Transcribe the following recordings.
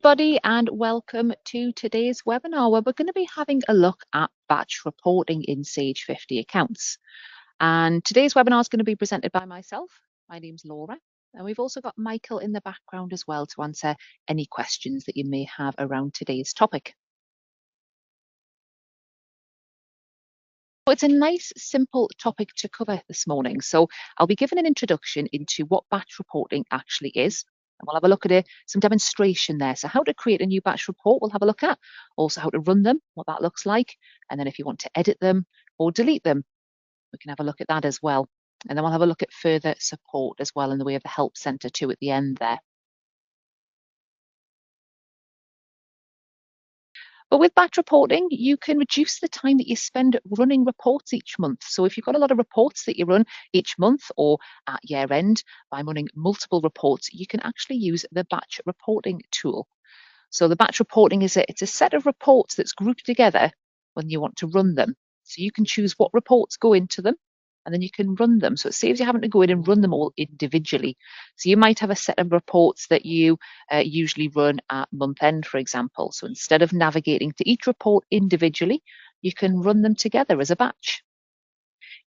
everybody, and welcome to today's webinar where we're going to be having a look at batch reporting in Sage 50 accounts. And today's webinar is going to be presented by myself. My name's Laura, and we've also got Michael in the background as well to answer any questions that you may have around today's topic. It's a nice, simple topic to cover this morning. So I'll be giving an introduction into what batch reporting actually is. And we'll have a look at some demonstration there. So how to create a new batch report, we'll have a look at. Also how to run them, what that looks like. And then if you want to edit them or delete them, we can have a look at that as well. And then we'll have a look at further support as well in the way of the help center too at the end there. But with batch reporting, you can reduce the time that you spend running reports each month. So if you've got a lot of reports that you run each month or at year end, by running multiple reports, you can actually use the batch reporting tool. So the batch reporting it's a set of reports that's grouped together when you want to run them. So you can choose what reports go into them, and then you can run them. So it saves you having to go in and run them all individually. So you might have a set of reports that you usually run at month end, for example. So instead of navigating to each report individually, you can run them together as a batch.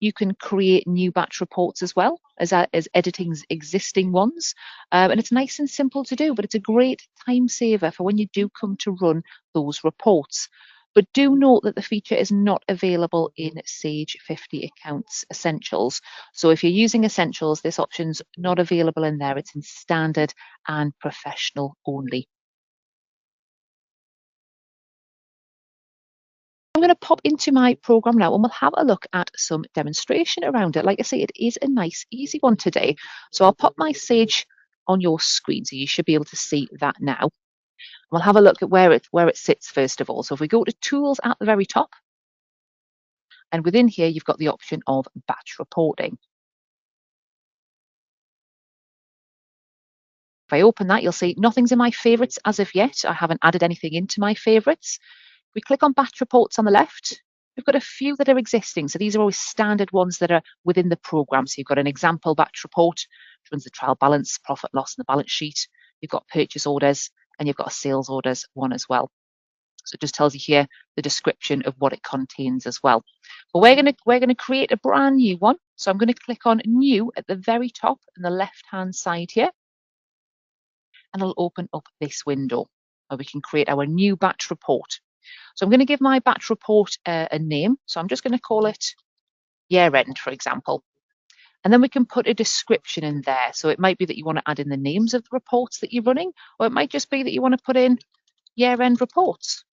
You can create new batch reports as well as editing existing ones. And it's nice and simple to do, but it's a great time saver for when you do come to run those reports. But do note that the feature is not available in Sage 50 Accounts Essentials. So if you're using Essentials, this option's not available in there. It's in Standard and Professional only. I'm going to pop into my program now and we'll have a look at some demonstration around it. Like I say, it is a nice, easy one today. So I'll pop my Sage on your screen so you should be able to see that now. We'll have a look at where it sits first of all. So if we go to Tools at the very top, and within here, you've got the option of batch reporting. If I open that, you'll see nothing's in my favorites as of yet. I haven't added anything into my favorites. We click on batch reports on the left. We've got a few that are existing. So these are always standard ones that are within the program. So you've got an example batch report, which runs the trial balance, profit loss, and the balance sheet. You've got purchase orders, and you've got a sales orders one as well. So it just tells you here the description of what it contains as well. But we're gonna create a brand new one. So I'm going to click on New at the very top in the left-hand side here, and it'll open up this window where we can create our new batch report. So I'm going to give my batch report a name. So I'm just going to call it year end, for example. And then we can put a description in there. So it might be that you want to add in the names of the reports that you're running, or it might just be that you want to put in year end reports.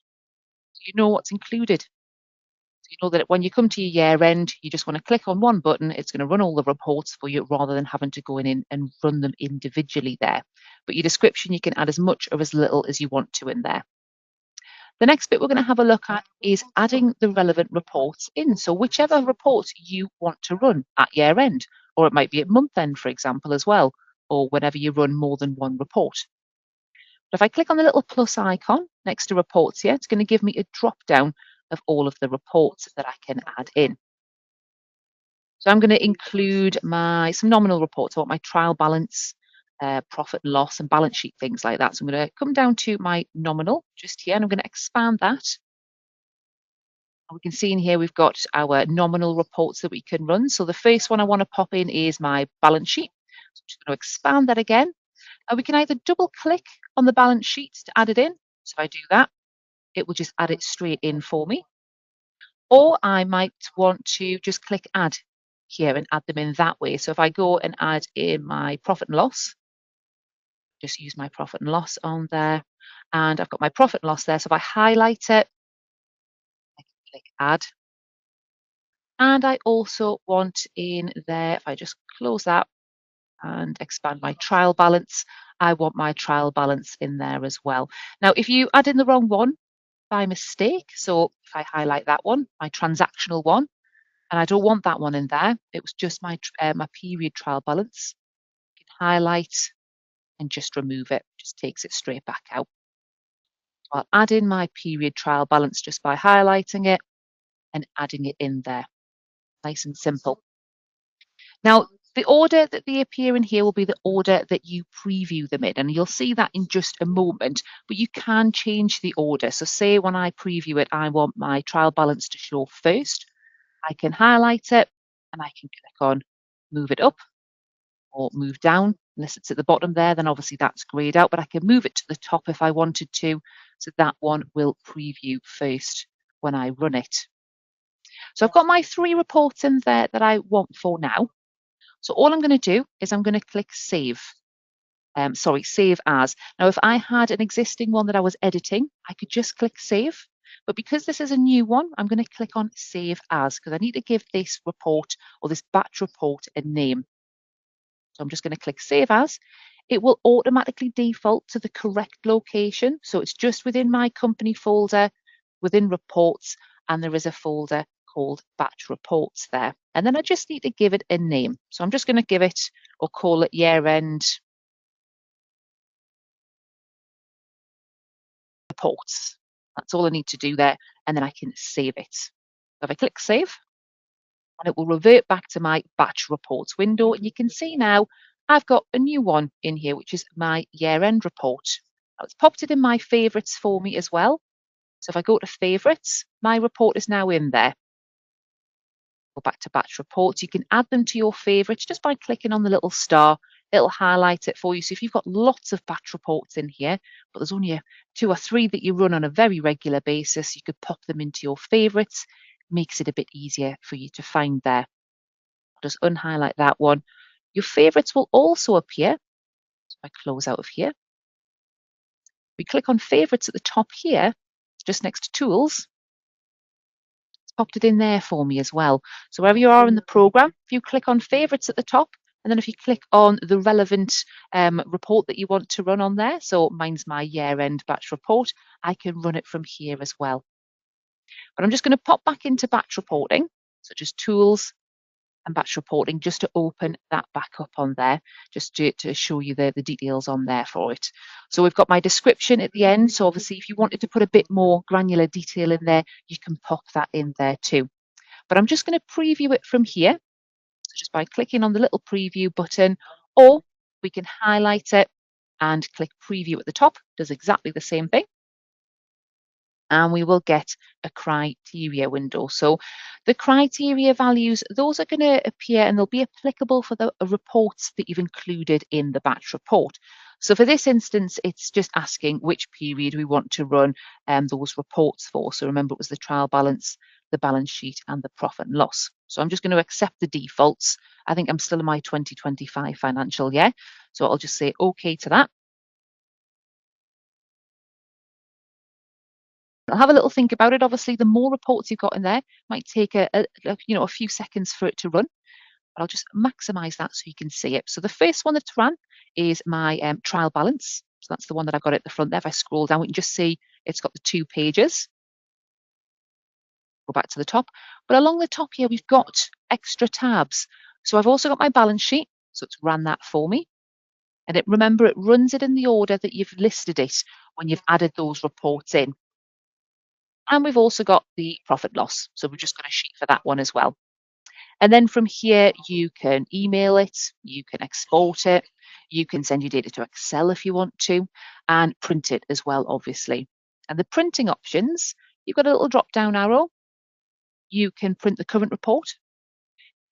So you know what's included. So you know that when you come to your year end, you just want to click on one button. It's going to run all the reports for you rather than having to go in and run them individually there. But your description, you can add as much or as little as you want to in there. The next bit we're going to have a look at is adding the relevant reports in. So whichever reports you want to run at year end, or it might be at month end, for example, as well, or whenever you run more than one report. But if I click on the little plus icon next to reports here, it's going to give me a drop down of all of the reports that I can add in. So I'm going to include some nominal reports. I want my trial balance, profit and loss, and balance sheet, things like that. So I'm going to come down to my nominal just here, and I'm going to expand that. And we can see in here we've got our nominal reports that we can run. So the first one I want to pop in is my balance sheet. So I'm just going to expand that again. And we can either double click on the balance sheet to add it in. So if I do that, it will just add it straight in for me. Or I might want to just click add here and add them in that way. So if I go and add in my profit and loss, just use my profit and loss on there. And I've got my profit and loss there. So if I highlight it, I can click add. And I also want in there, if I just close that and expand my trial balance, I want my trial balance in there as well. Now, if you add in the wrong one by mistake, so if I highlight that one, my transactional one, and I don't want that one in there, it was just my period trial balance, you can highlight and just remove it, just takes it straight back out. So I'll add in my period trial balance just by highlighting it and adding it in there. Nice and simple. Now, The order that they appear in here will be the order that you preview them in, and you'll see that in just a moment, but you can change the order. So say when I preview it, I want my trial balance to show first. I can highlight it and I can click on move it up or move down. Unless it's at the bottom there, then obviously that's grayed out, but I can move it to the top if I wanted to. So that one will preview first when I run it. So I've got my 3 reports in there that I want for now. So all I'm going to do is I'm going to click save. Save as. Now, if I had an existing one that I was editing, I could just click save. But because this is a new one, I'm going to click on save as because I need to give this report or this batch report a name. So I'm just going to click save as. It will automatically default to the correct location. So it's just within my company folder, within reports, and there is a folder called batch reports there. And then I just need to give it a name. So I'm just going to give it or call it year end reports. That's all I need to do there. And then I can save it. So if I click save, and it will revert back to my batch reports window. And you can see now I've got a new one in here, which is my year-end report. Now it's popped it in my favorites for me as well. So if I go to favorites, my report is now in there. Go back to batch reports. You can add them to your favorites just by clicking on the little star. It'll highlight it for you. So if you've got lots of batch reports in here, but there's only 2 or 3 that you run on a very regular basis, you could pop them into your favorites. Makes it a bit easier for you to find there. Just unhighlight that one. Your favorites will also appear. So if I close out of here, we click on favorites at the top here, just next to tools. It's popped it in there for me as well. So wherever you are in the program, if you click on favorites at the top, and then if you click on the relevant report that you want to run on there, so mine's my year-end batch report, I can run it from here as well. But I'm just going to pop back into batch reporting, so just tools, and batch reporting just to open that back up on there, just to show you the details on there for it. So we've got my description at the end. So obviously if you wanted to put a bit more granular detail in there, you can pop that in there too. But I'm just going to preview it from here. So just by clicking on the little preview button, or we can highlight it and click preview at the top, does exactly the same thing. And we will get a criteria window. So the criteria values, those are going to appear and they'll be applicable for the reports that you've included in the batch report. So for this instance, it's just asking which period we want to run those reports for. So remember, it was the trial balance, the balance sheet, and the profit and loss. So I'm just going to accept the defaults. I think I'm still in my 2025 financial year. So I'll just say OK to that. I'll have a little think about it. Obviously, the more reports you've got in there, might take a few seconds for it to run. But I'll just maximize that so you can see it. So the first one that's run is my trial balance. So that's the one that I've got at the front there. If I scroll down, we can just see it's got the 2 pages. Go back to the top. But along the top here, we've got extra tabs. So I've also got my balance sheet. So it's ran that for me. And remember, it runs it in the order that you've listed it when you've added those reports in. And we've also got the profit loss. So we've just got a sheet for that one as well. And then from here, you can email it, you can export it, you can send your data to Excel if you want to, and print it as well, obviously. And the printing options, you've got a little drop down arrow. You can print the current report.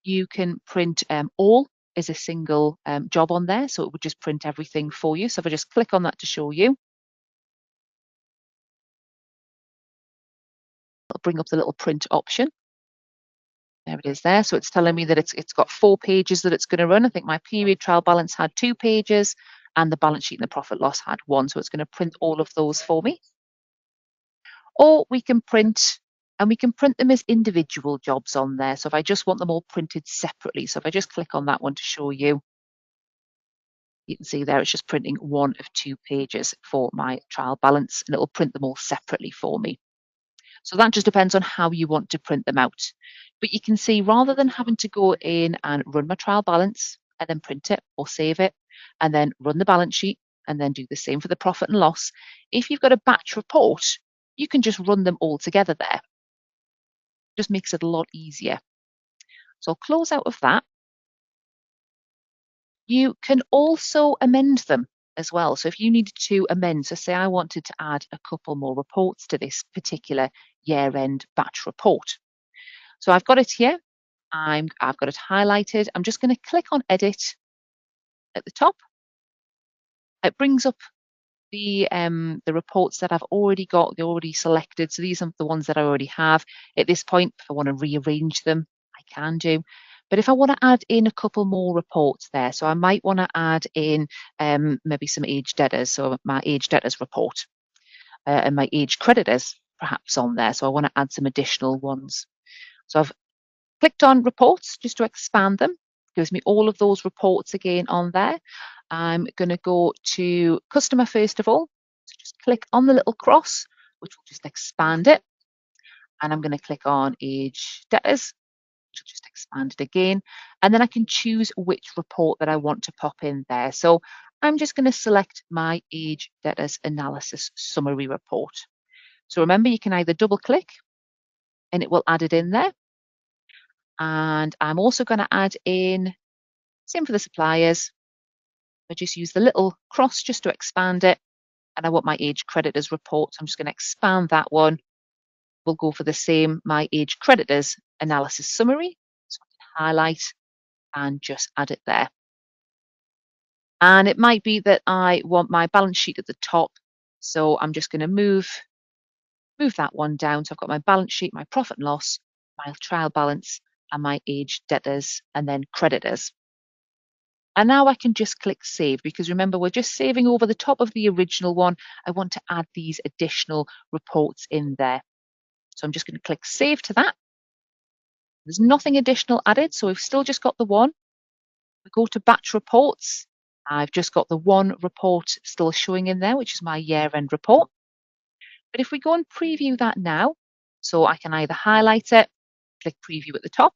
You can print all as a single job on there. So it would just print everything for you. So if I just click on that to show you, it'll bring up the little print option. There it is there. So it's telling me that it's got 4 pages that it's going to run. I think my period trial balance had 2 pages and the balance sheet and the profit loss had 1. So it's going to print all of those for me. Or we can print, and we can print them as individual jobs on there. So if I just want them all printed separately, so if I just click on that one to show you, you can see there it's just printing 1 of 2 pages for my trial balance, and it'll print them all separately for me. So that just depends on how you want to print them out. But you can see rather than having to go in and run my trial balance and then print it or save it and then run the balance sheet and then do the same for the profit and loss, if you've got a batch report, you can just run them all together there. Just makes it a lot easier. So I'll close out of that. You can also amend them as well. So if you needed to amend, so say I wanted to add a couple more reports to this particular year-end batch report. So I've got it here. I've got it highlighted. I'm just going to click on edit at the top. It brings up the reports that I've already got, they're already selected. So these are the ones that I already have. At this point, if I want to rearrange them, I can do. But if I want to add in a couple more reports there, so I might want to add in maybe some age debtors, so my age debtors report and my age creditors perhaps on there. So I want to add some additional ones. So I've clicked on reports just to expand them. Gives me all of those reports again on there. I'm going to go to customer first of all. So just click on the little cross, which will just expand it. And I'm going to click on age debtors, which will just expand it again. And then I can choose which report that I want to pop in there. So I'm just going to select my age debtors analysis summary report. So remember, you can either double click and it will add it in there. And I'm also going to add in, same for the suppliers, I just use the little cross just to expand it. And I want my age creditors report. So I'm just going to expand that one. We'll go for the same, my age creditors analysis summary. So I can highlight and just add it there. And it might be that I want my balance sheet at the top. So I'm just going to move that one down. So I've got my balance sheet, my profit and loss, my trial balance, and my age debtors, and then creditors. And now I can just click save, because remember, we're just saving over the top of the original one. I want to add these additional reports in there. So I'm just going to click save to that. There's nothing additional added, so we've still just got the one. We go to batch reports. I've just got the one report still showing in there, which is my year-end report. But if we go and preview that now, so I can either highlight it, click preview at the top,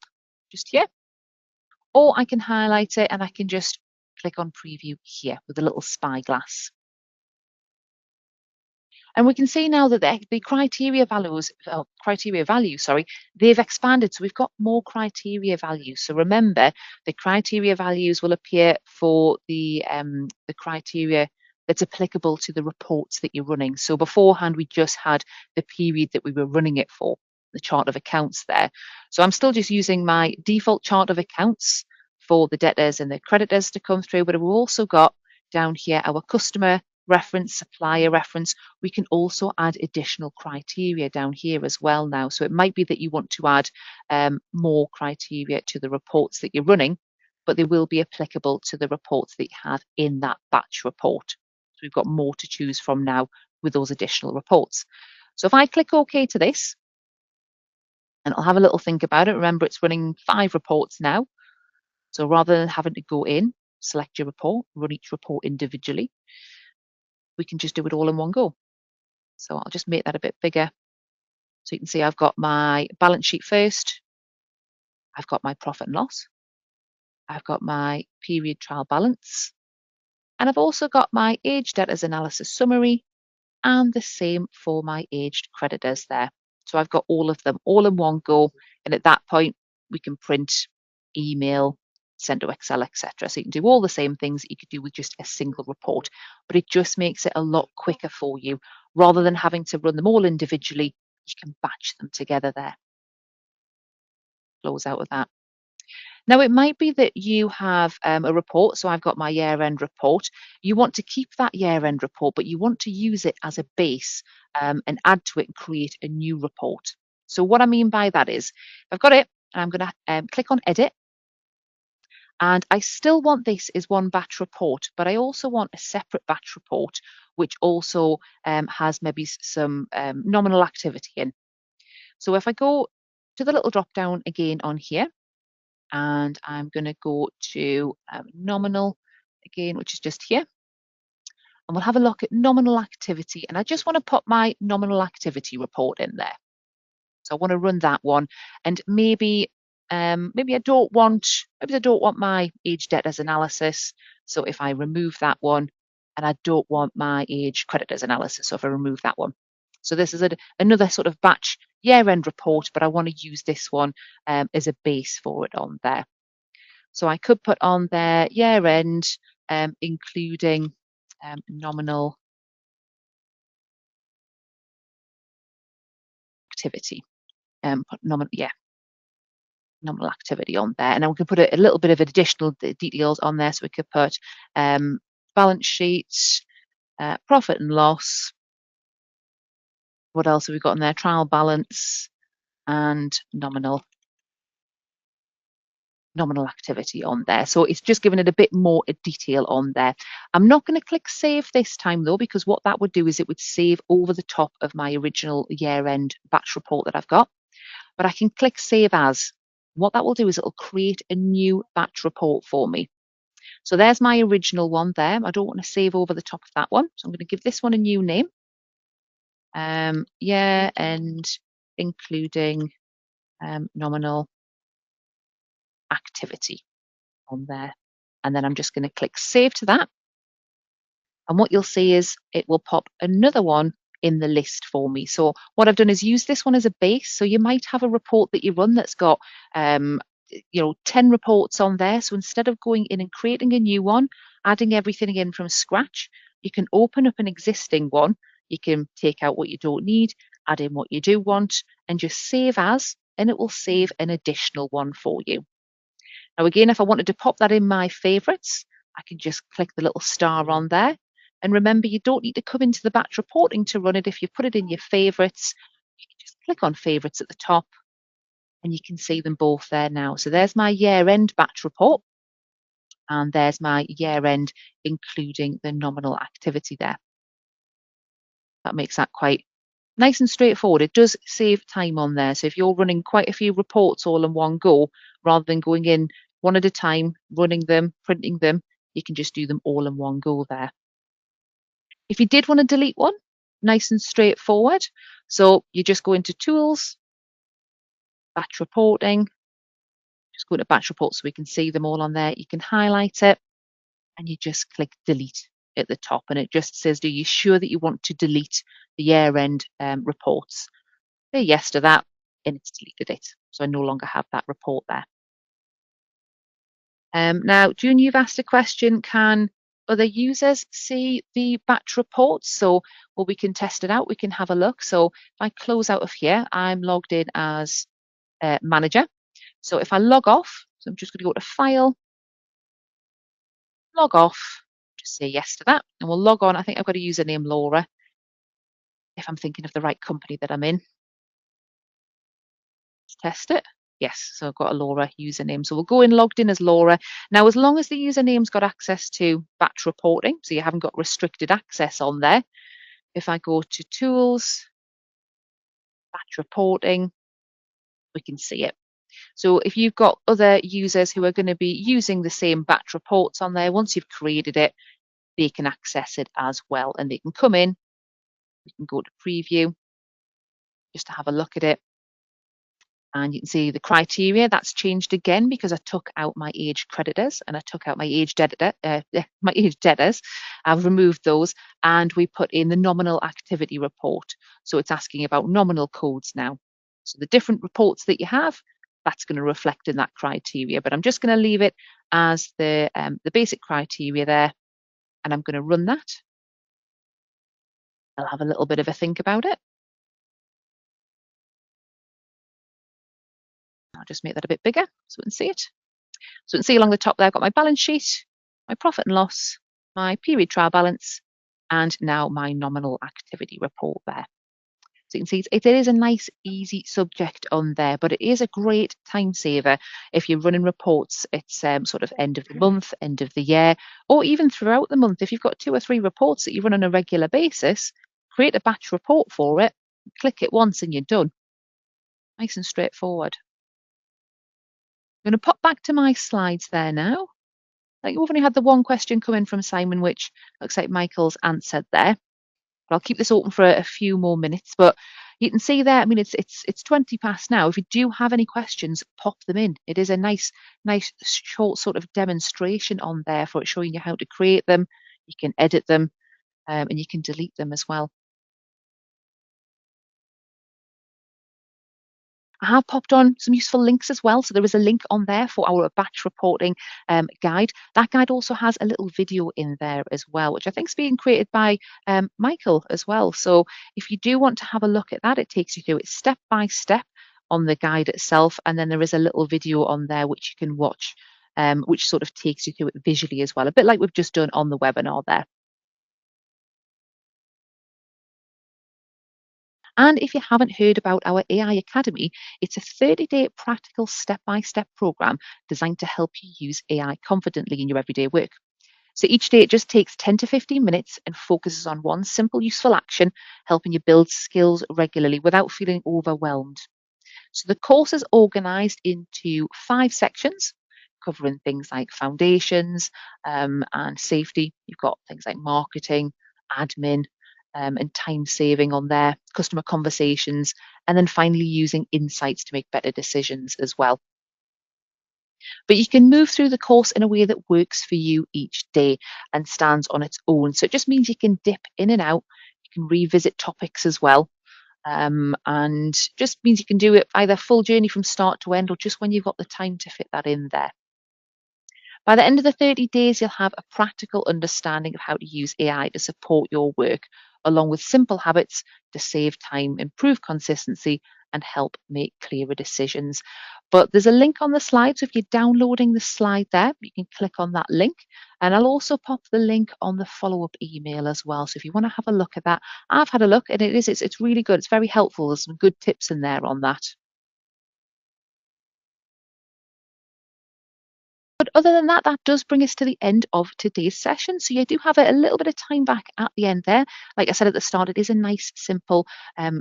just here, or I can highlight it and I can just click on preview here with a little spyglass. And we can see now that the criteria values, they've expanded. So we've got more criteria values. So remember, the criteria values will appear for the criteria that's applicable to the reports that you're running. So beforehand, we just had the period that we were running it for, the chart of accounts there. So I'm still just using my default chart of accounts for the debtors and the creditors to come through, but we've also got down here our customer reference, supplier reference. We can also add additional criteria down here as well now. So it might be that you want to add more criteria to the reports that you're running, but they will be applicable to the reports that you have in that batch report. So we've got more to choose from now with those additional reports. So if I click OK to this, and I'll have a little think about it. Remember, it's running 5 reports now. So rather than having to go in, select your report, run each report individually, we can just do it all in one go. So I'll just make that a bit bigger. So you can see I've got my balance sheet first. I've got my profit and loss. I've got my period trial balance. And I've also got my age debtors analysis summary and the same for my aged creditors there. So I've got all of them all in one go. And at that point, we can print, email, send to Excel, etc. So you can do all the same things that you could do with just a single report, but it just makes it a lot quicker for you. Rather than having to run them all individually, you can batch them together there. Close out with that. Now, it might be that you have a report. So I've got my year-end report. You want to keep that year-end report, but you want to use it as a base and add to it and create a new report. So what I mean by that is, I've got it, and I'm going to click on edit. And I still want this as one batch report, but I also want a separate batch report, which also has maybe some nominal activity in. So if I go to the little drop down again on here, and I'm going to go to nominal again, which is just here. And we'll have a look at nominal activity. And I just want to put my nominal activity report in there. So I want to run that one. And maybe I don't want my age debtors analysis. So if I remove that one, and I don't want my age creditors analysis. So if I remove that one. So this is another sort of batch year-end report, but I want to use this one as a base for it on there. So I could put on there year end, including nominal activity. Put nominal activity on there, and then we can put a little bit of additional details on there. So we could put balance sheets, profit and loss. What else have we got in there? Trial balance and nominal activity on there. So it's just giving it a bit more detail on there. I'm not going to click save this time though, because what that would do is it would save over the top of my original year-end batch report that I've got. But I can click save as. What that will do is it'll create a new batch report for me. So there's my original one there. I don't want to save over the top of that one. So I'm going to give this one a new name. Year end, including nominal activity on there. And then I'm just going to click save to that. And what you'll see is it will pop another one in the list for me. So what I've done is use this one as a base. So you might have a report that you run that's got 10 reports on there. So instead of going in and creating a new one, adding everything in from scratch, you can open up an existing one. You can take out what you don't need, add in what you do want, and just save as, and it will save an additional one for you. Now, again, if I wanted to pop that in my favorites, I can just click the little star on there. And remember, you don't need to come into the batch reporting to run it. If you put it in your favorites, you can just click on favorites at the top and you can see them both there now. So there's my year-end batch report. And there's my year-end, including the nominal activity there. That makes that quite nice and straightforward. It does save time on there. So if you're running quite a few reports all in one go, rather than going in one at a time, running them, printing them, you can just do them all in one go there. If you did want to delete one, nice and straightforward. So you just go into Tools, Batch Reporting, just go to Batch Reports so we can see them all on there. You can highlight it and you just click Delete at the top, and it just says, are you sure that you want to delete the year-end reports? Say yes to that, and it's deleted it. So I no longer have that report there. Now, June, you've asked a question, can other users see the batch reports? So, well, we can test it out. We can have a look. So if I close out of here, I'm logged in as manager. So if I log off, so I'm just going to go to File, log off, just say yes to that, and we'll log on. I think I've got a username Laura, if I'm thinking of the right company that I'm in. Let's test it. Yes, so I've got a Laura username. So we'll go in logged in as Laura. Now, as long as the username's got access to batch reporting, so you haven't got restricted access on there, if I go to Tools, Batch Reporting, we can see it. So if you've got other users who are going to be using the same batch reports on there, once you've created it, they can access it as well. And they can come in, we can go to Preview, just to have a look at it. And you can see the criteria that's changed again because I took out my age creditors and I took out my age debtors. I've removed those and we put in the nominal activity report. So it's asking about nominal codes now. So the different reports that you have, that's going to reflect in that criteria. But I'm just going to leave it as the basic criteria there, and I'm going to run that. I'll have a little bit of a think about it. I'll just make that a bit bigger so we can see it. So you can see along the top there, I've got my balance sheet, my profit and loss, my period trial balance, and now my nominal activity report there. So you can see it is a nice, easy subject on there, but it is a great time saver if you're running reports. It's sort of end of the month, end of the year, or even throughout the month. If you've got 2 or 3 reports that you run on a regular basis, create a batch report for it, click it once and you're done. Nice and straightforward. I'm going to pop back to my slides there now. Like we've only had the one question come in from Simon, which looks like Michael's answered there. But I'll keep this open for a few more minutes. But you can see there, I mean, it's 20 past now. If you do have any questions, pop them in. It is a nice short sort of demonstration on there for it, showing you how to create them. You can edit them and you can delete them as well. I have popped on some useful links as well. So there is a link on there for our batch reporting guide. That guide also has a little video in there as well, which I think is being created by Michael as well. So if you do want to have a look at that, it takes you through it step by step on the guide itself. And then there is a little video on there which you can watch, which sort of takes you through it visually as well, a bit like we've just done on the webinar there. And if you haven't heard about our AI Academy, it's a 30-day practical step-by-step program designed to help you use AI confidently in your everyday work. So each day it just takes 10 to 15 minutes and focuses on one simple useful action, helping you build skills regularly without feeling overwhelmed. So the course is organized into 5 sections, covering things like foundations and safety. You've got things like marketing, admin, and time saving on there, customer conversations, and then finally using insights to make better decisions as well. But you can move through the course in a way that works for you each day and stands on its own. So it just means you can dip in and out. You can revisit topics as well. And just means you can do it either full journey from start to end or just when you've got the time to fit that in there. By the end of the 30 days, you'll have a practical understanding of how to use AI to support your work, along with simple habits to save time, improve consistency, and help make clearer decisions. But there's a link on the slide. So if you're downloading the slide there, you can click on that link. And I'll also pop the link on the follow-up email as well. So if you want to have a look at that, I've had a look and it's really good. It's very helpful. There's some good tips in there on that. But other than that, that does bring us to the end of today's session. So you do have a little bit of time back at the end there. Like I said at the start, it is a nice, simple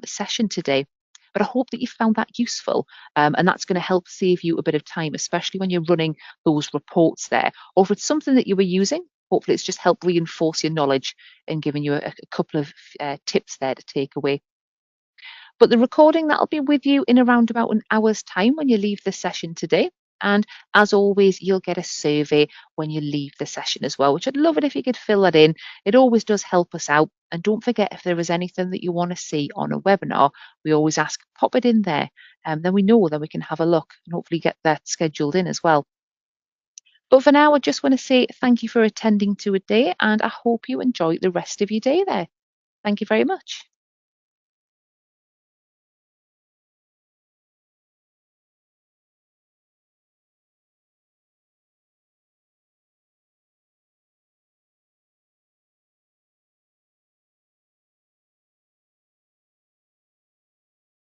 session today. But I hope that you found that useful. And that's going to help save you a bit of time, especially when you're running those reports there. Or if it's something that you were using, hopefully it's just helped reinforce your knowledge and giving you a couple of tips there to take away. But the recording, that'll be with you in around about an hour's time when you leave the session today. And as always, you'll get a survey when you leave the session as well, which I'd love it if you could fill that in. It always does help us out. And don't forget, if there is anything that you want to see on a webinar, we always ask, pop it in there. And then we know that we can have a look and hopefully get that scheduled in as well. But for now, I just want to say thank you for attending to it today, and I hope you enjoy the rest of your day there. Thank you very much.